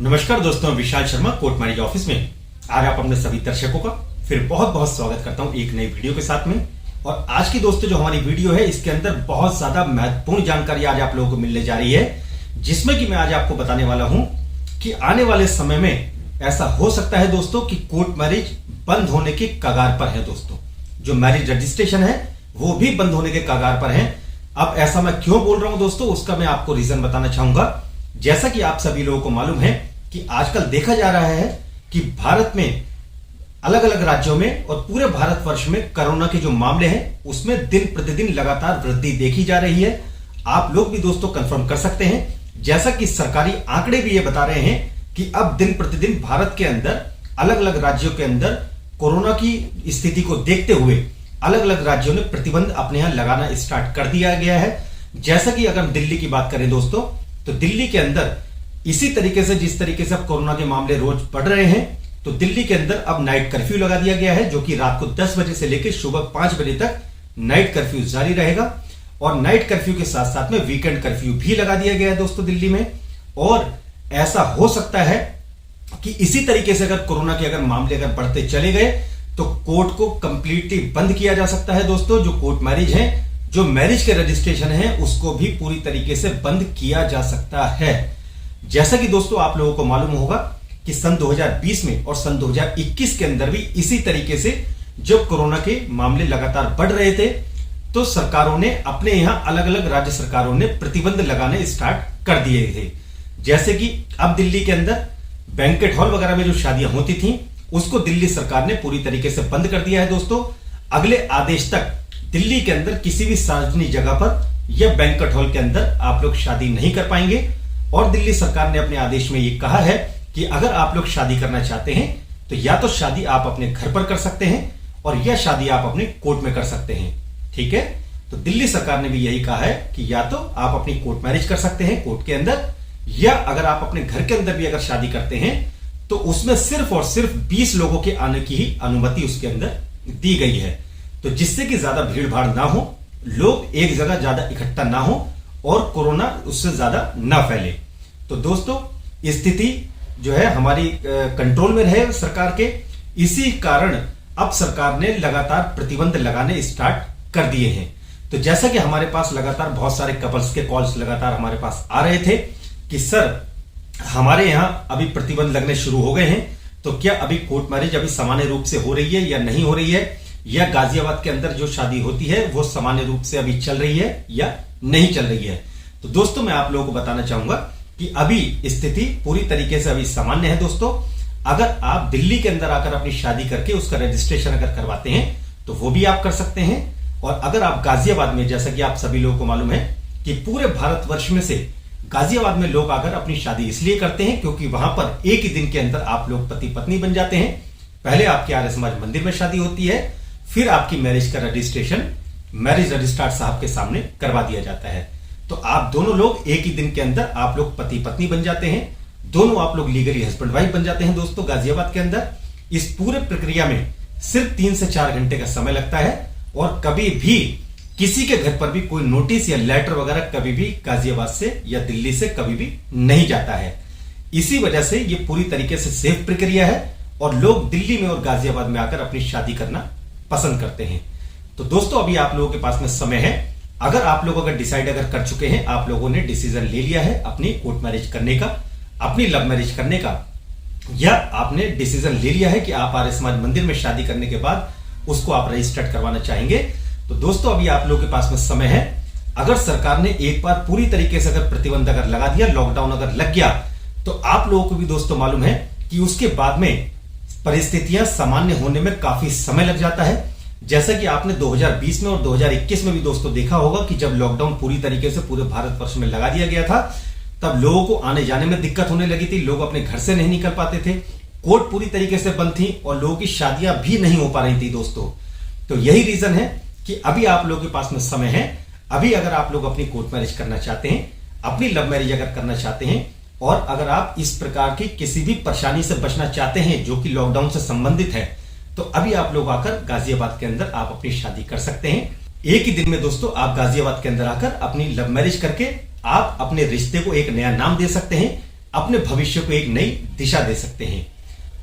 नमस्कार दोस्तों, Vishal Sharma court marriage office में आज आप अपने सभी दर्शकों का फिर बहुत बहुत स्वागत करता हूं एक नई वीडियो के साथ में। और आज की दोस्तों जो हमारी वीडियो है इसके अंदर बहुत ज्यादा महत्वपूर्ण जानकारी आज आप लोगों को मिलने जा रही है, जिसमें कि मैं आज आपको बताने वाला हूं कि आने वाले समय में ऐसा हो सकता है दोस्तों कि कोर्ट मैरिज बंद होने के कगार पर है। दोस्तों जो मैरिज रजिस्ट्रेशन है वो भी बंद होने के कगार पर है। अब ऐसा मैं क्यों बोल रहा हूं दोस्तों, उसका मैं आपको रीजन बताना चाहूंगा। जैसा कि आप सभी लोगों को मालूम है कि आजकल देखा जा रहा है कि भारत में अलग अलग राज्यों में और पूरे भारतवर्ष में कोरोना के जो मामले हैं उसमें दिन प्रतिदिन लगातार वृद्धि देखी जा रही है। आप लोग भी दोस्तों कंफर्म कर सकते हैं, जैसा कि सरकारी आंकड़े भी ये बता रहे हैं कि अब दिन प्रतिदिन भारत के अंदर अलग अलग राज्यों के अंदर कोरोना की स्थिति को देखते हुए अलग अलग राज्यों ने प्रतिबंध अपने यहां लगाना स्टार्ट कर दिया गया है। जैसा कि अगर हम दिल्ली की बात करें दोस्तों, तो दिल्ली के अंदर इसी तरीके से जिस तरीके से अब कोरोना के मामले रोज बढ़ रहे हैं, तो दिल्ली के अंदर अब नाइट कर्फ्यू लगा दिया गया है, जो कि रात को 10 बजे से लेकर सुबह 5 बजे तक नाइट कर्फ्यू जारी रहेगा। और नाइट कर्फ्यू के साथ साथ में वीकेंड कर्फ्यू भी लगा दिया गया है दोस्तों दिल्ली में। और ऐसा हो सकता है कि इसी तरीके से अगर कोरोना के अगर मामले अगर बढ़ते चले गए तो कोर्ट को कंप्लीटली बंद किया जा सकता है दोस्तों। जो कोर्ट मैरिज है, जो मैरिज के रजिस्ट्रेशन है, उसको भी पूरी तरीके से बंद किया जा सकता है। जैसा कि दोस्तों आप लोगों को मालूम होगा कि सन 2020 में और सन 2021 के अंदर भी इसी तरीके से जब कोरोना के मामले लगातार बढ़ रहे थे तो सरकारों ने अपने यहां अलग अलग राज्य सरकारों ने प्रतिबंध लगाने स्टार्ट कर दिए थे। जैसे कि अब दिल्ली के अंदर बैंकेट हॉल वगैरह में जो शादियां होती थी उसको दिल्ली सरकार ने पूरी तरीके से बंद कर दिया है दोस्तों। अगले आदेश तक दिल्ली के अंदर किसी भी सार्वजनिक जगह पर या बैंकेट हॉल के अंदर आप लोग शादी नहीं कर पाएंगे। और दिल्ली सरकार ने अपने आदेश में यह कहा है कि अगर आप लोग शादी करना चाहते हैं तो या तो शादी आप अपने घर पर कर सकते हैं और या शादी आप अपने कोर्ट में कर सकते हैं। ठीक है, तो दिल्ली सरकार ने भी यही कहा है कि या तो आप अपनी कोर्ट मैरिज कर सकते हैं कोर्ट के अंदर, या अगर आप अपने घर के अंदर भी अगर शादी करते हैं तो उसमें सिर्फ और सिर्फ 20 लोगों के आने की ही अनुमति उसके अंदर दी गई है। तो जिससे कि ज्यादा भीड़ भाड़ ना हो, लोग एक जगह ज्यादा इकट्ठा ना हो और कोरोना उससे ज्यादा ना फैले। तो दोस्तों स्थिति जो है हमारी कंट्रोल में रहे सरकार के, इसी कारण अब सरकार ने लगातार प्रतिबंध लगाने स्टार्ट कर दिए हैं। तो जैसा कि हमारे पास लगातार बहुत सारे कपल्स के कॉल्स लगातार हमारे पास आ रहे थे कि सर हमारे यहां अभी प्रतिबंध लगने शुरू हो गए हैं, तो क्या अभी कोर्ट मैरिज अभी सामान्य रूप से हो रही है या नहीं हो रही है, या गाजियाबाद के अंदर जो शादी होती है वो सामान्य रूप से अभी चल रही है या नहीं चल रही है। तो दोस्तों मैं आप लोगों को बताना चाहूंगा कि अभी स्थिति पूरी तरीके से अभी सामान्य है दोस्तों। अगर आप दिल्ली के अंदर आकर अपनी शादी करके उसका रजिस्ट्रेशन अगर करवाते हैं तो वो भी आप कर सकते हैं। और अगर आप गाजियाबाद में, जैसा कि आप सभी लोगों को मालूम है कि पूरे भारतवर्ष में से गाजियाबाद में लोग आकर अपनी शादी इसलिए करते हैं क्योंकि वहां पर एक ही दिन के अंदर आप लोग पति पत्नी बन जाते हैं। पहले आपके आर्य समाज मंदिर में शादी होती है, फिर आपकी मैरिज का रजिस्ट्रेशन मैरिज रजिस्ट्रार साहब के सामने करवा दिया जाता है। तो आप दोनों लोग एक ही दिन के अंदर आप लोग पति पत्नी बन जाते हैं, दोनों आप लोग लीगली हस्बैंड वाइफ बन जाते हैं दोस्तों गाजियाबाद के अंदर। इस पूरे प्रक्रिया में सिर्फ 3 से 4 घंटे का समय लगता है और कभी भी किसी के घर पर भी कोई नोटिस या लेटर वगैरह कभी भी गाजियाबाद से या दिल्ली से कभी भी नहीं जाता है। इसी वजह से ये पूरी तरीके से सेफ प्रक्रिया है और लोग दिल्ली में और गाजियाबाद में आकर अपनी शादी करना पसंद करते हैं। तो दोस्तों अभी आप लोगों के पास में समय है, अगर आप लोग अगर डिसाइड अगर कर चुके हैं, आप लोगों ने डिसीजन ले लिया है अपनी कोर्ट मैरिज करने का, अपनी लव मैरिज करने का, या आपने डिसीजन ले लिया है कि आप आर्य समाज मंदिर में शादी करने के बाद उसको आप रजिस्टर्ड करवाना चाहेंगे, तो दोस्तों अभी आप लोगों के पास में समय है। अगर सरकार ने एक बार पूरी तरीके से अगर प्रतिबंध अगर लगा दिया, लॉकडाउन अगर लग गया, तो आप लोगों को भी दोस्तों मालूम है कि उसके बाद में परिस्थितियां सामान्य होने में काफी समय लग जाता है। जैसा कि आपने 2020 में और 2021 में भी दोस्तों देखा होगा कि जब लॉकडाउन पूरी तरीके से पूरे भारतवर्ष में लगा दिया गया था, तब लोगों को आने जाने में दिक्कत होने लगी थी, लोग अपने घर से नहीं निकल पाते थे, कोर्ट पूरी तरीके से बंद थी और लोगों की शादियां भी नहीं हो पा रही थी दोस्तों। तो यही रीजन है कि अभी आप लोगों के पास में समय है। अभी अगर आप लोग अपनी कोर्ट मैरिज करना चाहते हैं, अपनी लव मैरिज अगर करना चाहते हैं, और अगर आप इस प्रकार की किसी भी परेशानी से बचना चाहते हैं जो कि लॉकडाउन से संबंधित है, तो अभी आप लोग आकर गाजियाबाद के अंदर आप अपनी शादी कर सकते हैं। एक ही दिन में दोस्तों आप गाजियाबाद के अंदर आकर अपनी लव मैरिज करके आप अपने रिश्ते को एक नया नाम दे सकते हैं, अपने भविष्य को एक नई दिशा दे सकते हैं।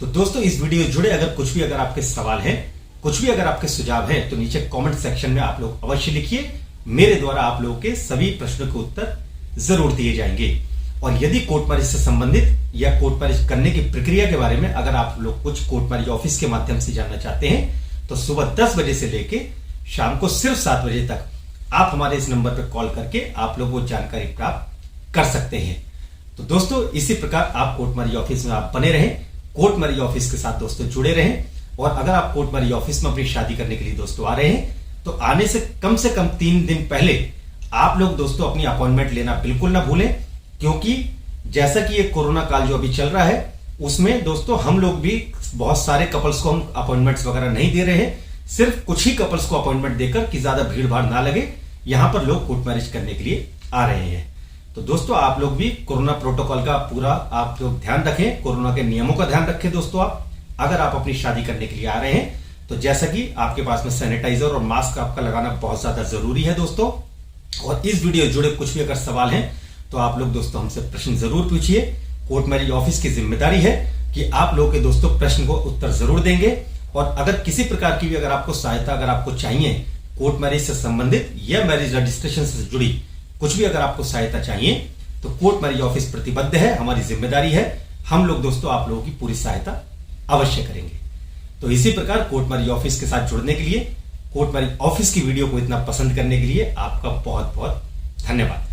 तो दोस्तों इस वीडियो से जुड़े अगर आपके सवाल हैं, कुछ भी अगर आपके सुझाव हैं, तो नीचे कमेंट सेक्शन में आप लोग अवश्य लिखिए। मेरे द्वारा आप लोगों के सभी प्रश्नों के उत्तर जरूर दिए जाएंगे। और यदि कोर्ट मैरिज से संबंधित या कोर्ट मैरिज करने की प्रक्रिया के बारे में अगर आप लोग कुछ कोर्ट मैरिज ऑफिस के माध्यम से जानना चाहते हैं, तो सुबह 10 बजे से लेके शाम को सिर्फ 7 बजे तक आप हमारे इस नंबर पर कॉल करके आप लोग वो जानकारी प्राप्त कर सकते हैं। तो दोस्तों इसी प्रकार आप कोर्ट मैरिज ऑफिस में आप बने रहें, कोर्ट मैरिज ऑफिस के साथ दोस्तों जुड़े रहें। और अगर आप कोर्ट मैरिज ऑफिस में अपनी शादी करने के लिए दोस्तों आ रहे हैं, तो आने से कम 3 दिन पहले आप लोग दोस्तों अपनी अपॉइंटमेंट लेना बिल्कुल ना भूलें, क्योंकि जैसा कि ये कोरोना काल जो अभी चल रहा है, उसमें दोस्तों हम लोग भी बहुत सारे कपल्स को हम अपॉइंटमेंट्स वगैरह नहीं दे रहे हैं। सिर्फ कुछ ही कपल्स को अपॉइंटमेंट देकर कि ज्यादा भीड़ भाड़ ना लगे, यहां पर लोग कोर्ट मैरिज करने के लिए आ रहे हैं। तो दोस्तों आप लोग भी कोरोना प्रोटोकॉल का पूरा आप लोग ध्यान रखें, कोरोना के नियमों का ध्यान रखें। दोस्तों आप अगर आप अपनी शादी करने के लिए आ रहे हैं, तो जैसा कि आपके पास में सैनिटाइजर और मास्क आपका लगाना बहुत ज्यादा जरूरी है दोस्तों। और इस वीडियो से जुड़े कुछ भी अगर सवाल हैं, तो आप लोग दोस्तों हमसे प्रश्न जरूर पूछिए। कोर्ट मैरिज ऑफिस की जिम्मेदारी है कि आप लोगों के दोस्तों प्रश्न को उत्तर जरूर देंगे। और अगर किसी प्रकार की भी अगर आपको सहायता अगर आपको चाहिए कोर्ट मैरिज से संबंधित या मैरिज रजिस्ट्रेशन से जुड़ी कुछ भी अगर आपको सहायता चाहिए, तो कोर्ट मैरिज ऑफिस प्रतिबद्ध है, हमारी जिम्मेदारी है। हम लोग दोस्तों आप लोगों की पूरी सहायता अवश्य करेंगे। तो इसी प्रकार कोर्ट मैरिज ऑफिस के साथ जुड़ने के लिए, कोर्ट मैरिज ऑफिस की वीडियो को इतना पसंद करने के लिए आपका बहुत बहुत धन्यवाद।